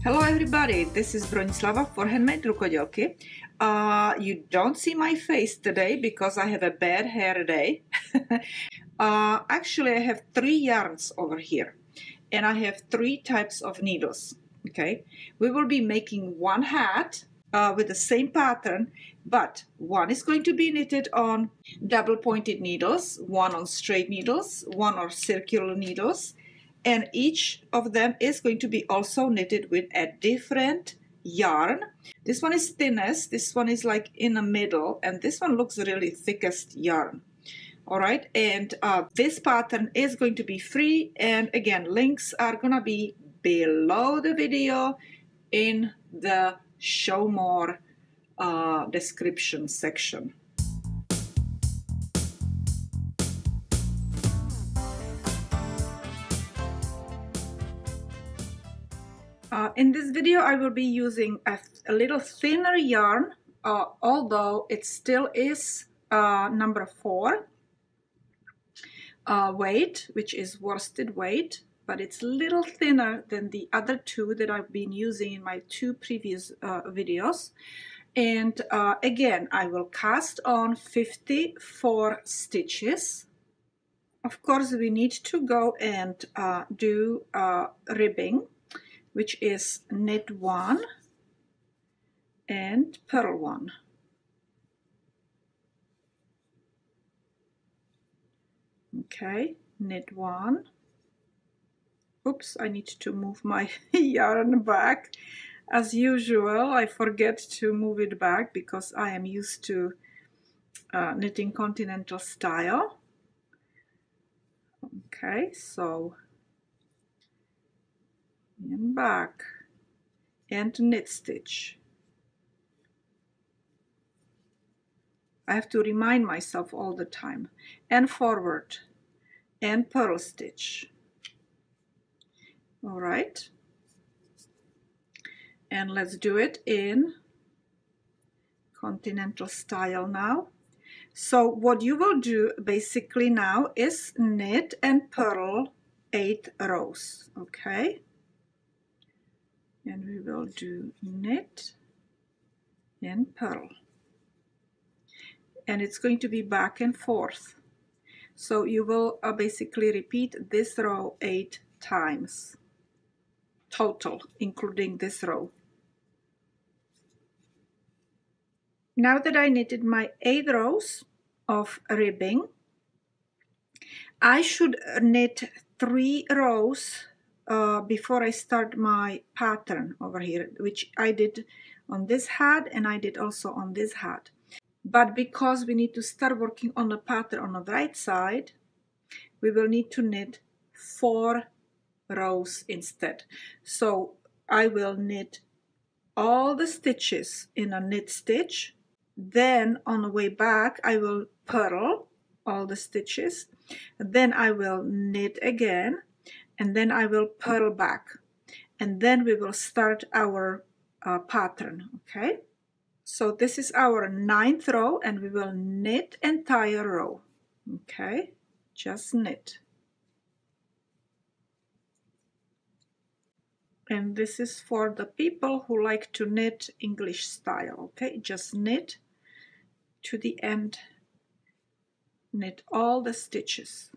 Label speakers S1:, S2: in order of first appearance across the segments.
S1: Hello everybody, this is Bronislava for HandMadeRukodelky. You don't see my face today because I have a bad hair day. Actually, I have 3 yarns over here and I have 3 types of needles. Okay, we will be making one hat with the same pattern, but one is going to be knitted on double pointed needles, one on straight needles, one on circular needles, and each of them is going to be also knitted with a different yarn. This one is thinnest, this one is like in the middle, and this one looks really thickest yarn. All right, and this pattern is going to be free, and again, links are gonna be below the video in the show more description section. In this video, I will be using a little thinner yarn, although it still is number 4 weight, which is worsted weight, but it's a little thinner than the other 2 that I've been using in my 2 previous videos. And again, I will cast on 54 stitches. Of course, we need to go and do ribbing, which is knit 1 and purl 1. Okay, knit 1. Oops, I need to move my yarn back. As usual, I forget to move it back because I am used to knitting continental style. Okay, so and back and knit stitch. I have to remind myself all the time, and forward and purl stitch. All right, and let's do it in continental style now. So what you will do basically now is knit and purl 8 rows. Okay, and we will do knit and purl, and it's going to be back and forth. So you will basically repeat this row 8 times total, including this row. Now that I knitted my 8 rows of ribbing, I should knit 3 rows before I start my pattern over here, which I did on this hat and I did also on this hat. But because we need to start working on the pattern on the right side, we will need to knit 4 rows instead. So I will knit all the stitches in a knit stitch, then on the way back I will purl all the stitches, then I will knit again, and then I will purl back, and then we will start our pattern. Okay, so this is our 9th row, and we will knit entire row. Okay, just knit. And this is for the people who like to knit English style. Okay, just knit to the end, knit all the stitches.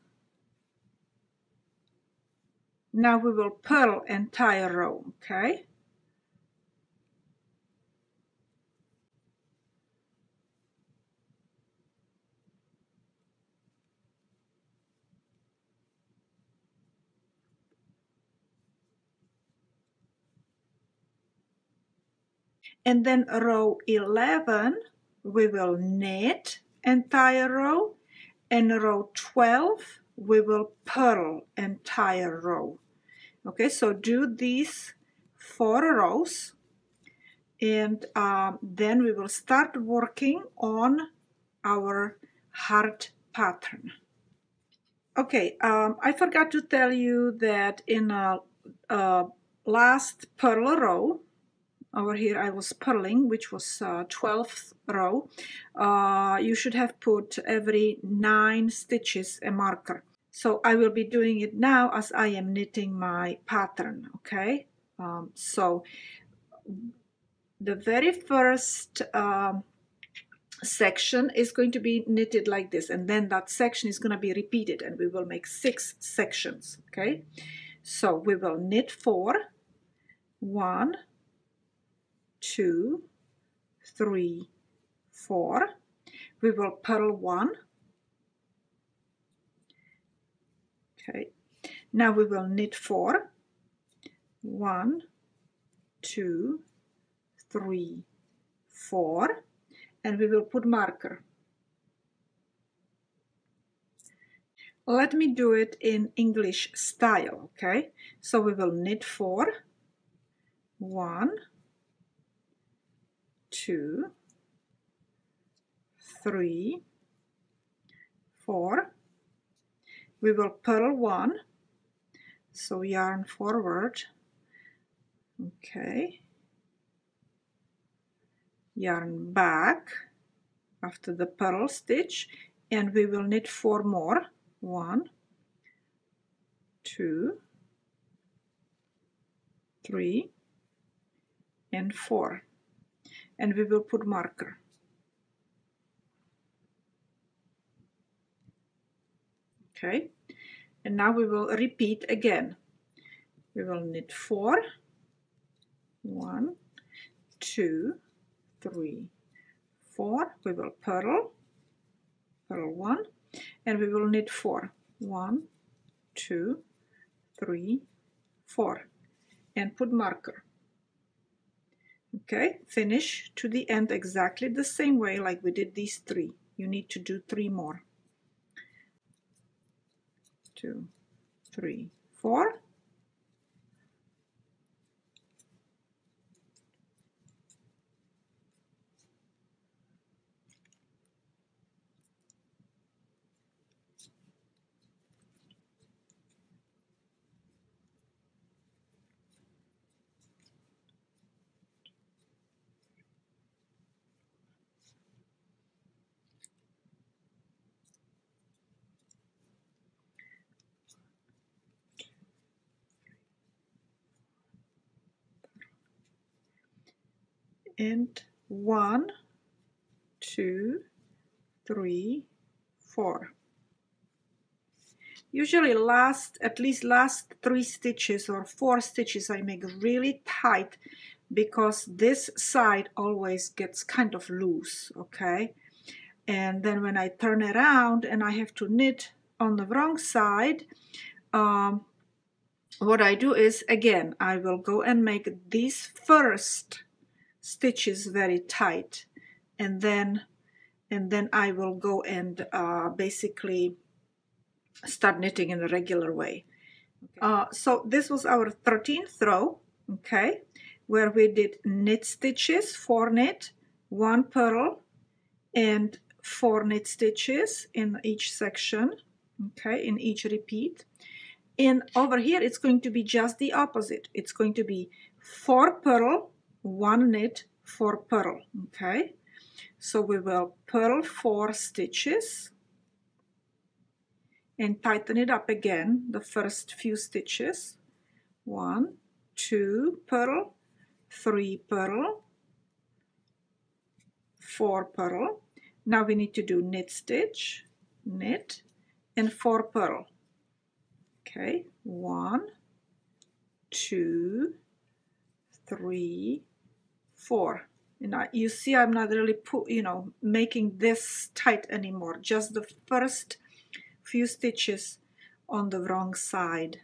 S1: Now we will purl entire row. Okay, and then row 11 we will knit entire row, and row 12 we will purl entire row. Okay, so do these 4 rows, and then we will start working on our heart pattern. Okay, I forgot to tell you that in last purl row over here I was purling, which was 12th row. You should have put every 9 stitches a marker. So I will be doing it now as I am knitting my pattern. Okay, So the very first section is going to be knitted like this, and then that section is going to be repeated, and we will make 6 sections. Okay, so we will knit 4, 1, 2, 3, 4. We will purl 1. Okay, now we will knit 4, 1, 2, 3, 4, and we will put marker. Let me do it in English style. Okay, so we will knit 4, 1, 2, 3, 4. We will purl 1, so yarn forward. Okay, yarn back after the purl stitch, and we will knit 4 more. 1, 2, 3, and 4, and we will put marker. Okay, and now we will repeat again. We will knit 4, 1, 2, 3, 4. We will purl 1, and we will knit 4, 1, 2, 3, 4, and put marker. Okay, finish to the end exactly the same way like we did these 3. You need to do 3 more. 2, 3, 4. And 1, 2, 3, 4. Usually at least last 3 stitches or 4 stitches I make really tight, because this side always gets kind of loose. Okay, and then when I turn around and I have to knit on the wrong side, what I do is, again, I will go and make these first stitches very tight, and then I will go and basically start knitting in a regular way. So this was our 13th row, okay, where we did knit stitches, 4 knit, 1 purl, and 4 knit stitches in each section, okay, in each repeat. And over here it's going to be just the opposite. It's going to be 4 purl, 1 knit, 4 purl. Okay, so we will purl 4 stitches and tighten it up again, the first few stitches. 1, 2 purl, 3 purl, 4 purl. Now we need to do knit stitch, knit, and 4 purl. Okay, 1, 2, 3, 4. And you see I'm not really making this tight anymore, just the first few stitches on the wrong side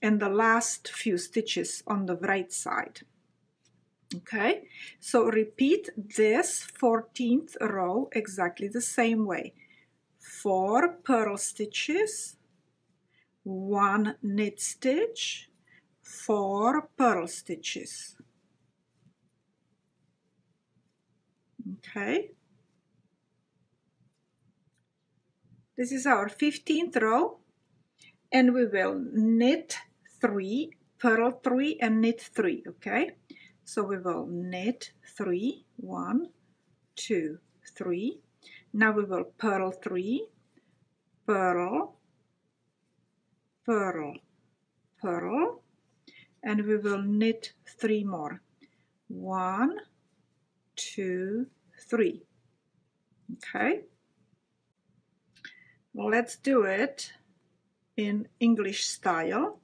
S1: and the last few stitches on the right side. Okay, so repeat this 14th row exactly the same way. 4 purl stitches, 1 knit stitch, 4 purl stitches. Okay, this is our 15th row, and we will knit 3, purl 3, and knit 3. Okay, so we will knit 3, 1, 2, 3. Now we will purl 3, purl, purl, purl, and we will knit 3 more. 1, 2, 3. Okay, let's do it in English style.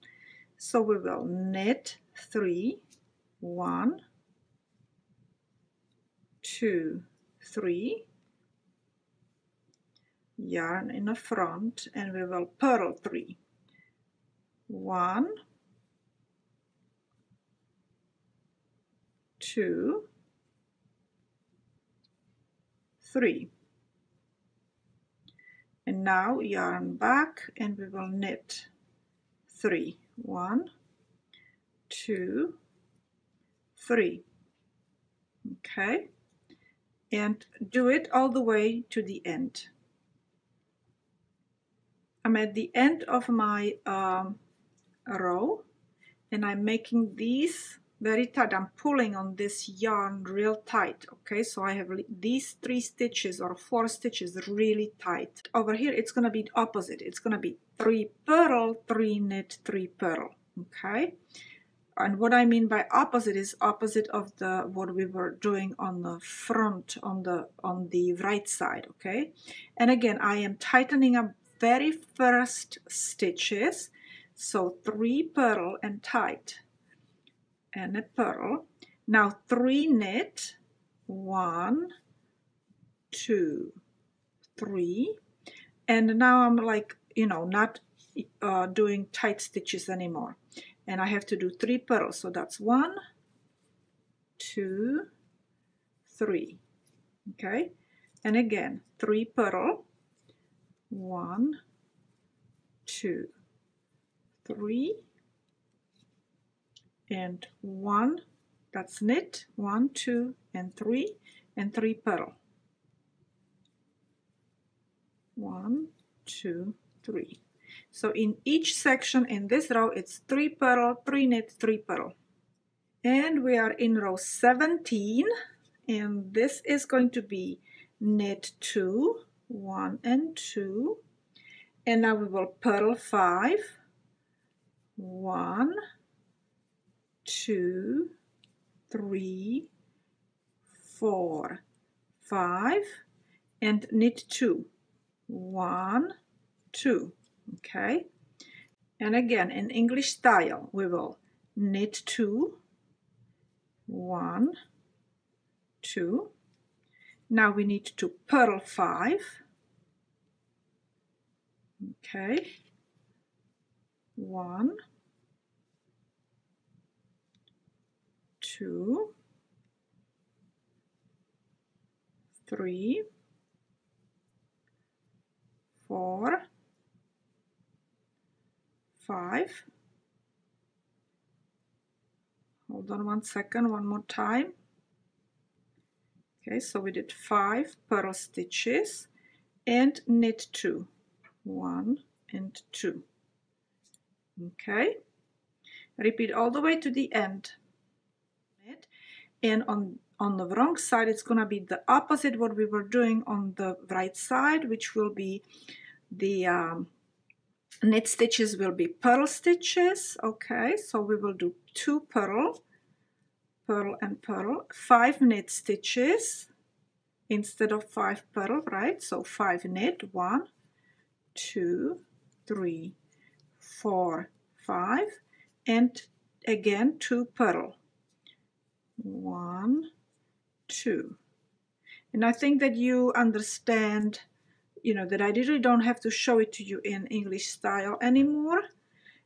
S1: So we will knit 3, 1, 2, 3, yarn in the front, and we will purl 3. 1, 2, 3. And now yarn back, and we will knit 3. 1, 2, 3. Okay, and do it all the way to the end. I'm at the end of my row, and I'm making these very tight. I'm pulling on this yarn real tight. Okay, so I have these 3 stitches or 4 stitches really tight. Over here it's going to be opposite. It's going to be 3 purl, 3 knit, 3 purl. Okay, and what I mean by opposite is opposite of the what we were doing on the front, on the right side. Okay, and again I am tightening up very first stitches, so 3 purl and tight, and a purl. Now 3 knit, 1, 2, 3, and now I'm like, you know, not doing tight stitches anymore, and I have to do 3 purls. So that's 1, 2, 3. Okay, and again 3 purl, 1, 2, 3, and 1, that's knit, 1, 2, and 3, and 3 purl. 1, 2, 3. So in each section in this row it's 3 purl, 3 knit, 3 purl. And we are in row 17, and this is going to be knit 2, 1 and 2, and now we will purl 5, 1, 2, 3, 4, 5, and knit 2, 1, 2. Okay, and again in English style we will knit 2, 1, 2. Now we need to purl 5. Okay, 1, 2, 3, 4, 5. Hold on 1 second, one more time. Okay, so we did 5 purl stitches and knit 2, 1 and 2. Okay, repeat all the way to the end. And on the wrong side it's going to be the opposite what we were doing on the right side, which will be the knit stitches will be purl stitches. Okay, so we will do 2 purl, purl and purl, 5 knit stitches instead of 5 purl, right? So 5 knit, 1, 2, 3, 4, 5, and again 2 purl, 1, 2. And I think that you understand, you know, that I really don't have to show it to you in English style anymore.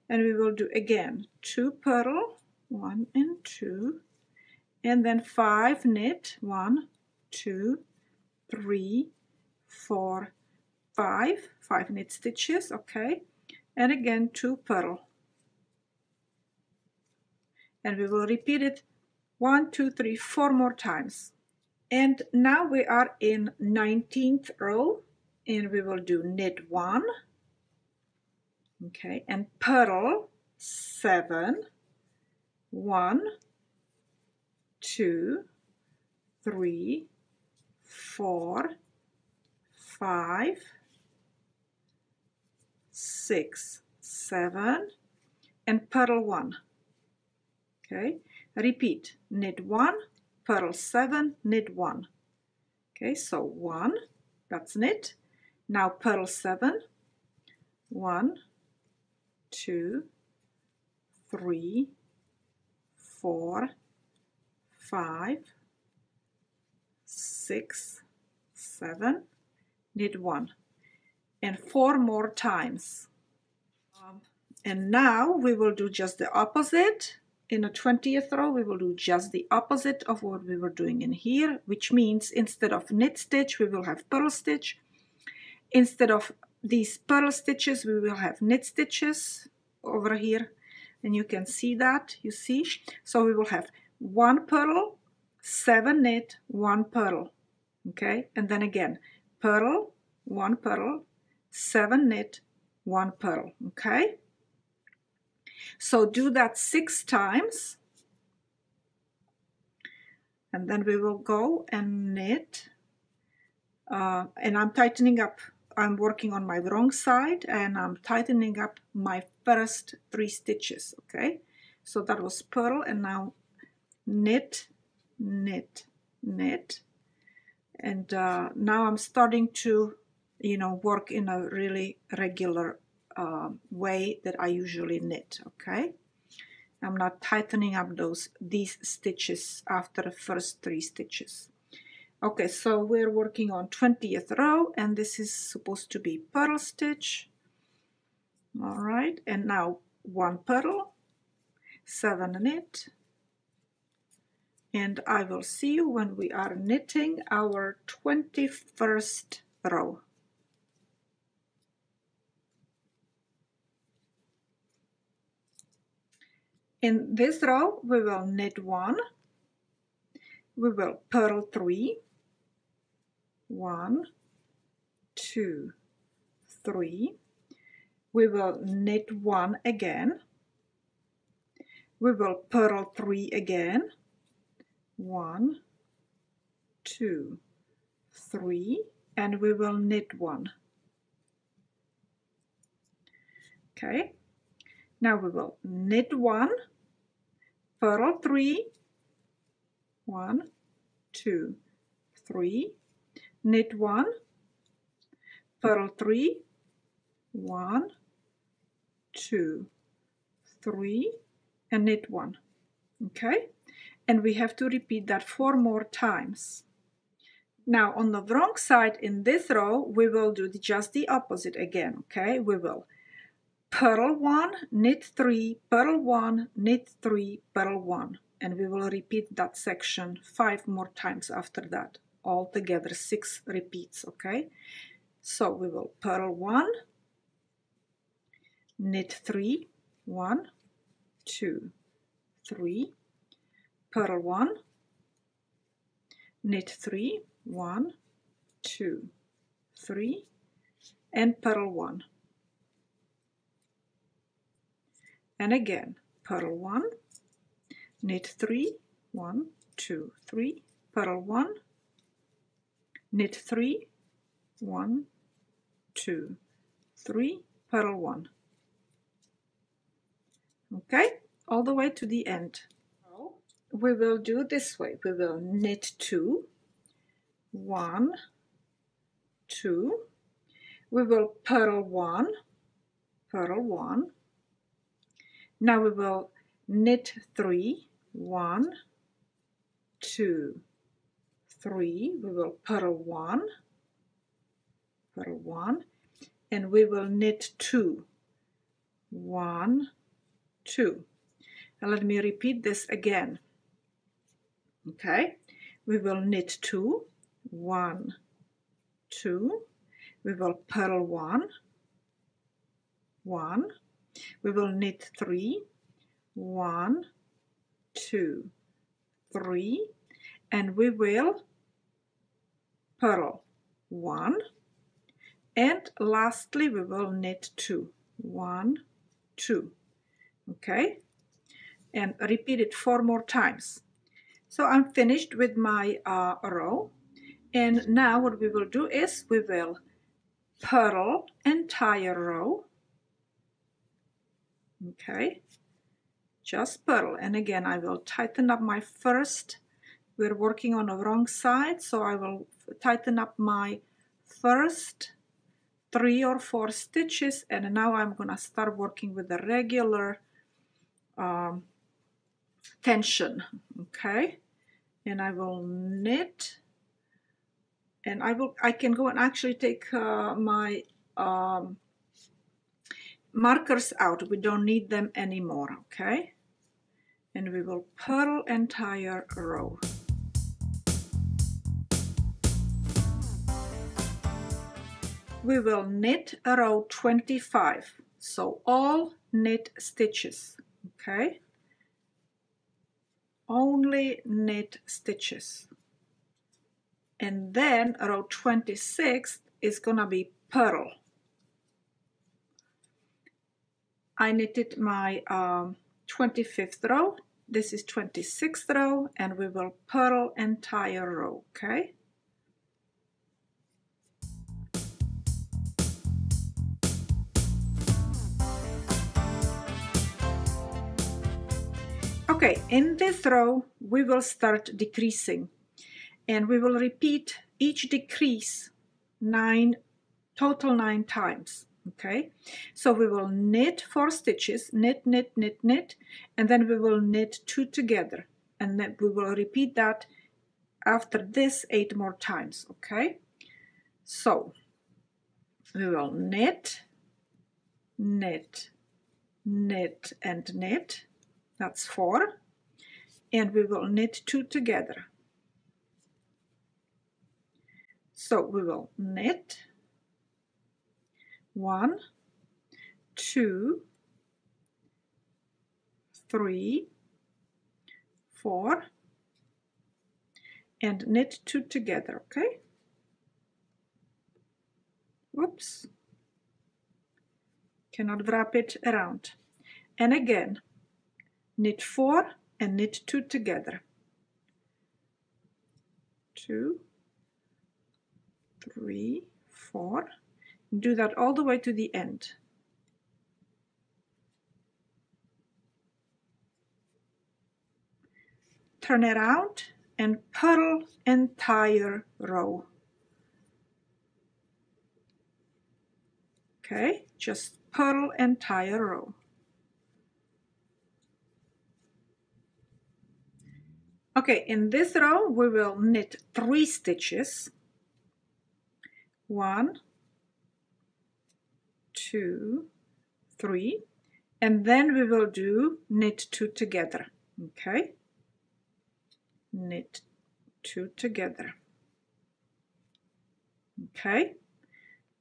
S1: And we will do again 2 purl, 1 and 2, and then 5 knit, 1, 2, 3, 4, 5, 5 knit stitches. Okay, and again 2 purl, and we will repeat it 1, 2, 3, 4 more times. And now we are in 19th row, and we will do knit 1, okay, and purl 7, 1, 2, 3, 4, 5, 6, 7, and purl 1. Okay, repeat, knit 1, purl 7, knit 1. Okay, so 1, that's knit. Now purl 7, 1, 2, 3, 4, 5, 6, 7, knit 1, and 4 more times. And now we will do just the opposite. In the 20th row, we will do just the opposite of what we were doing in here, which means instead of knit stitch, we will have purl stitch. Instead of these purl stitches, we will have knit stitches over here. And you can see that, you see? So we will have 1 purl, 7 knit, 1 purl. Okay, and then again, purl, 1 purl, 7 knit, 1 purl. Okay? So do that 6 times, and then we will go and knit, and I'm tightening up. I'm working on my wrong side, and I'm tightening up my first 3 stitches. Okay, so that was purl, and now knit, knit, knit, and now I'm starting to, you know, work in a really regular way that I usually knit. Okay, I'm not tightening up these stitches after the first 3 stitches. Okay, so we're working on 20th row, and this is supposed to be purl stitch. All right, and now 1 purl, 7 knit, and I will see you when we are knitting our 21st row. In this row, we will knit 1, we will purl 3, 1, 2, 3, we will knit 1 again, we will purl 3 again, 1, 2, 3, and we will knit 1. Okay, now we will knit 1, purl 3, 1, 2, 3, knit 1, purl 3, 1, 2, 3, and knit 1. Okay, and we have to repeat that 4 more times. Now on the wrong side in this row, we will do just the opposite again. Okay, we will purl 1, knit 3, purl 1, knit 3, purl 1, and we will repeat that section 5 more times after that. Altogether 6 repeats. Okay, so we will purl 1, knit 3, 1, 2, 3, purl 1, knit 3, 1, 2, 3, and purl 1. And again, purl 1, knit 3, 1, 2, 3, purl 1, knit 3, 1, 2, 3, purl 1. Okay, all the way to the end. We will do this way. We will knit 2, 1, 2, we will purl 1, purl 1. Now we will knit 3, 1, 2, 3, we will purl 1, and we will knit 2, 1, 2. And let me repeat this again. Okay, we will knit 2, 1, 2, we will purl 1, 1, we will knit 3, 1, 2, 3, and we will purl 1, and lastly we will knit 2, 1, 2. Okay, and repeat it 4 more times. So I'm finished with my row, and now what we will do is we will purl entire row. Okay, just purl. And again, I will tighten up my first, we're working on the wrong side, so I will tighten up my first 3 or 4 stitches, and now I'm gonna start working with the regular tension, okay? And I will knit, and I can go and actually take my markers out. We don't need them anymore, okay? And we will purl entire row. We will knit a row 25, so all knit stitches, okay? Only knit stitches. And then row 26 is gonna be purl. I knitted my 25th row. This is 26th row, and we will purl entire row, okay? Okay, in this row, we will start decreasing, and we will repeat each decrease total 9 times. Okay, so we will knit 4 stitches, knit, knit, knit, knit, and then we will knit 2 together, and then we will repeat that after this 8 more times. Okay, so we will knit, knit, knit, and knit. That's 4, and we will knit 2 together. So we will knit 1, 2, 3, 4, and knit 2 together, okay? Whoops. Cannot wrap it around. And again, knit 4 and knit 2 together. 2, 3, 4. Do that all the way to the end. Turn around and purl entire row. Okay, just purl entire row. Okay, in this row we will knit 3 stitches. 1, 2, 3, and then we will do knit 2 together. Okay, knit 2 together. Okay,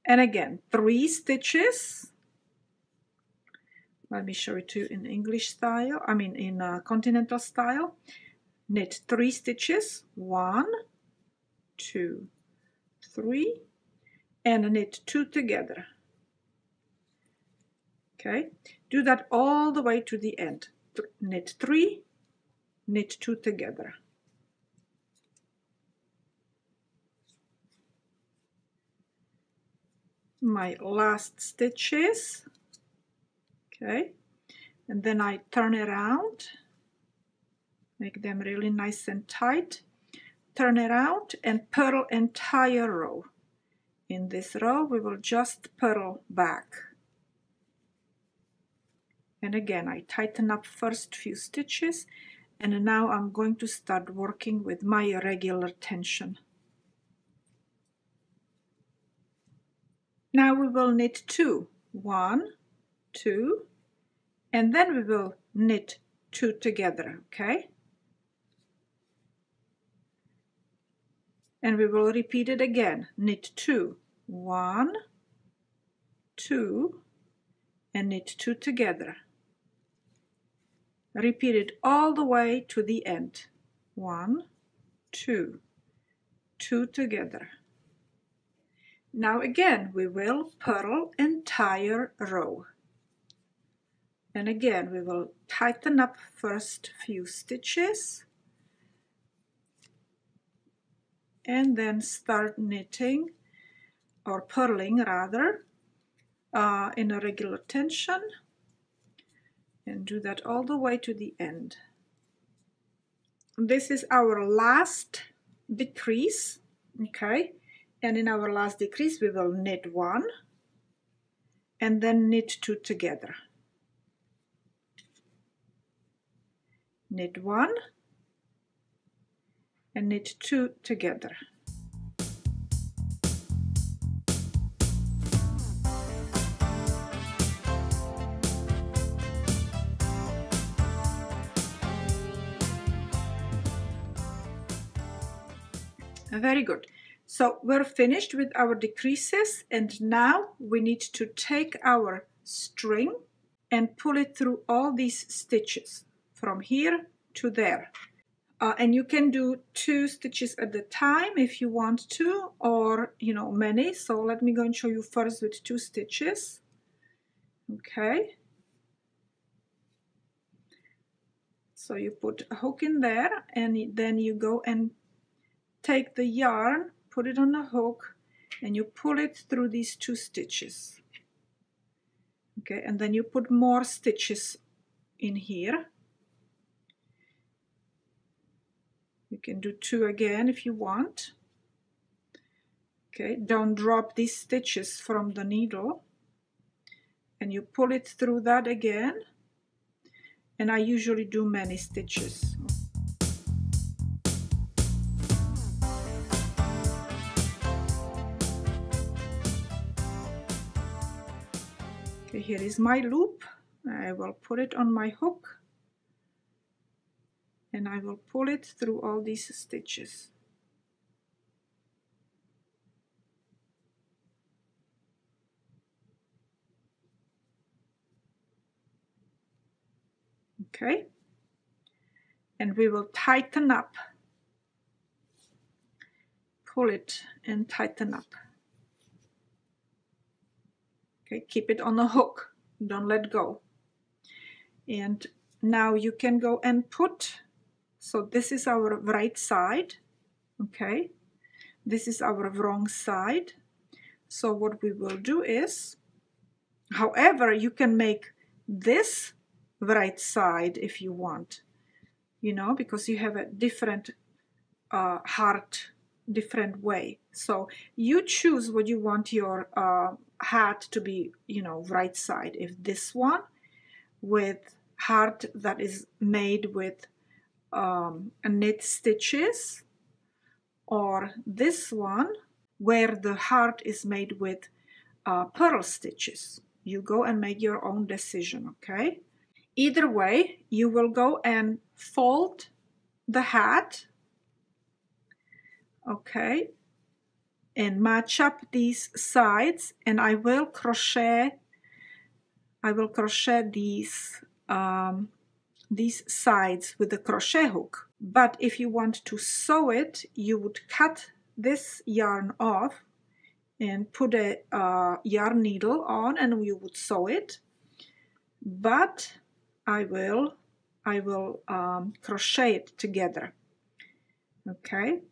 S1: and again 3 stitches. Let me show it to you in English style, I mean in continental style. Knit 3 stitches, 1, 2, 3, and knit 2 together. Okay, do that all the way to the end. Knit 3, knit 2 together. My last stitches, okay, and then I turn around, make them really nice and tight, turn around and purl entire row. In this row we will just purl back. And again, I tighten up first few stitches, and now I'm going to start working with my regular tension. Now we will knit 2, 1, 2, and then we will knit 2 together, okay? And we will repeat it again, knit 2, 1, 2, and knit 2 together. Repeat it all the way to the end. 1, 2, 2 together. Now again, we will purl entire row. And again, we will tighten up first few stitches and then start knitting, or purling rather, in a regular tension. and do that all the way to the end. This is our last decrease, okay, and in our last decrease we will knit 1 and then knit 2 together. Knit 1 and knit 2 together. Very good. So we're finished with our decreases, and now we need to take our string and pull it through all these stitches from here to there. And you can do 2 stitches at a time if you want to, or many. So let me go and show you first with 2 stitches. Okay. So you put a hook in there, and then you go and take the yarn, put it on the hook, and you pull it through these 2 stitches. Okay, and then you put more stitches in here. You can do 2 again if you want. Okay, don't drop these stitches from the needle, and you pull it through that again, and I usually do many stitches. Okay, here is my loop. I will put it on my hook, and I will pull it through all these stitches. Okay, and we will tighten up. Pull it and tighten up. Okay, keep it on the hook, don't let go. And now you can go and put, so this is our right side, okay, this is our wrong side. So what we will do is, however, you can make this right side if you want, because you have a different heart, different way. So you choose what you want your hat to be, right side. If this one with heart that is made with knit stitches, or this one where the heart is made with purl stitches. You go and make your own decision, okay? Either way, you will go and fold the hat, okay, and match up these sides, and I will crochet these sides with the crochet hook. But if you want to sew it, you would cut this yarn off and put a yarn needle on, and you would sew it. But I will crochet it together. Okay.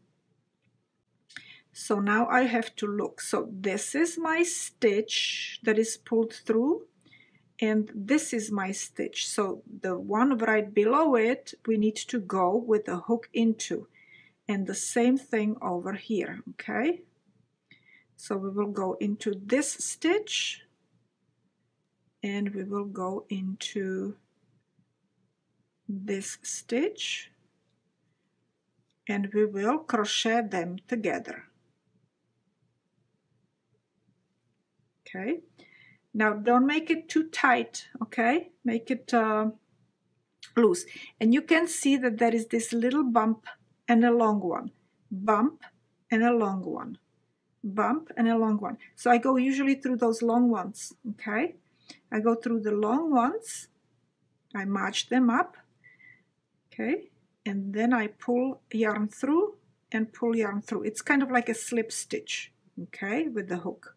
S1: So now I have to look. So this is my stitch that is pulled through, and this is my stitch. So the one right below it, we need to go with the hook into, and the same thing over here, okay? So we will go into this stitch, and we will go into this stitch, and we will crochet them together. Okay, now don't make it too tight, okay? Make it loose. And you can see that there is this little bump and a long one, bump and a long one, bump and a long one. So I go usually through those long ones, okay? I go through the long ones, I match them up, okay? And then I pull yarn through and pull yarn through. It's kind of like a slip stitch, okay, with the hook.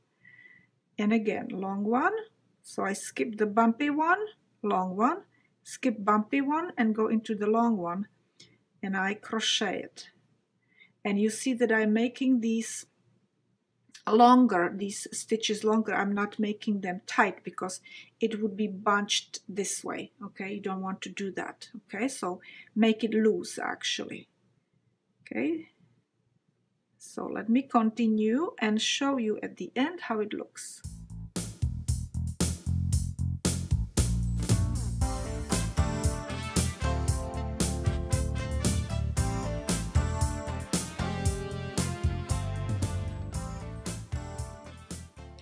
S1: And again, long one, so I skip the bumpy one, long one, skip bumpy one, and go into the long one, and I crochet it. And you see that I'm making these longer, these stitches longer, I'm not making them tight because it would be bunched this way. Okay, you don't want to do that. Okay, so make it loose actually. Okay, so let me continue and show you at the end how it looks.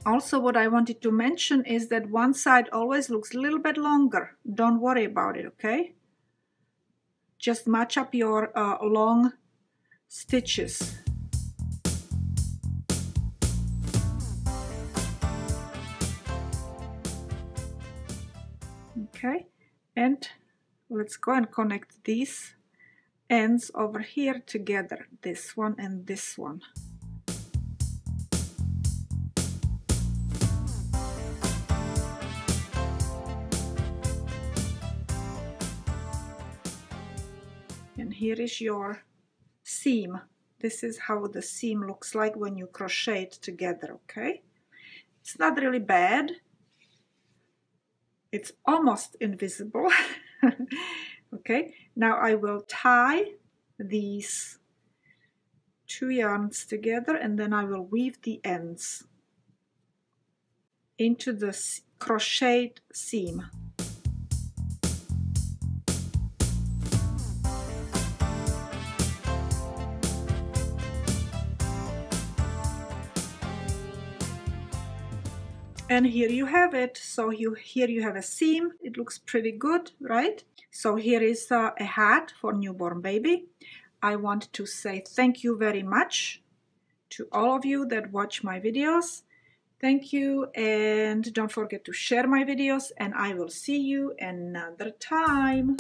S1: Also, what I wanted to mention is that one side always looks a little bit longer. Don't worry about it, okay? Just match up your long stitches. Okay, and let's go and connect these ends over here together, this one and this one. And here is your seam. This is how the seam looks like when you crochet it together, okay? It's not really bad. It's almost invisible. Okay, now I will tie these two yarns together and then I will weave the ends into the crocheted seam. And here you have it. So here you have a seam. It looks pretty good, right? So here is a hat for newborn baby. I want to say thank you very much to all of you that watch my videos. Thank you, and don't forget to share my videos, and I will see you another time.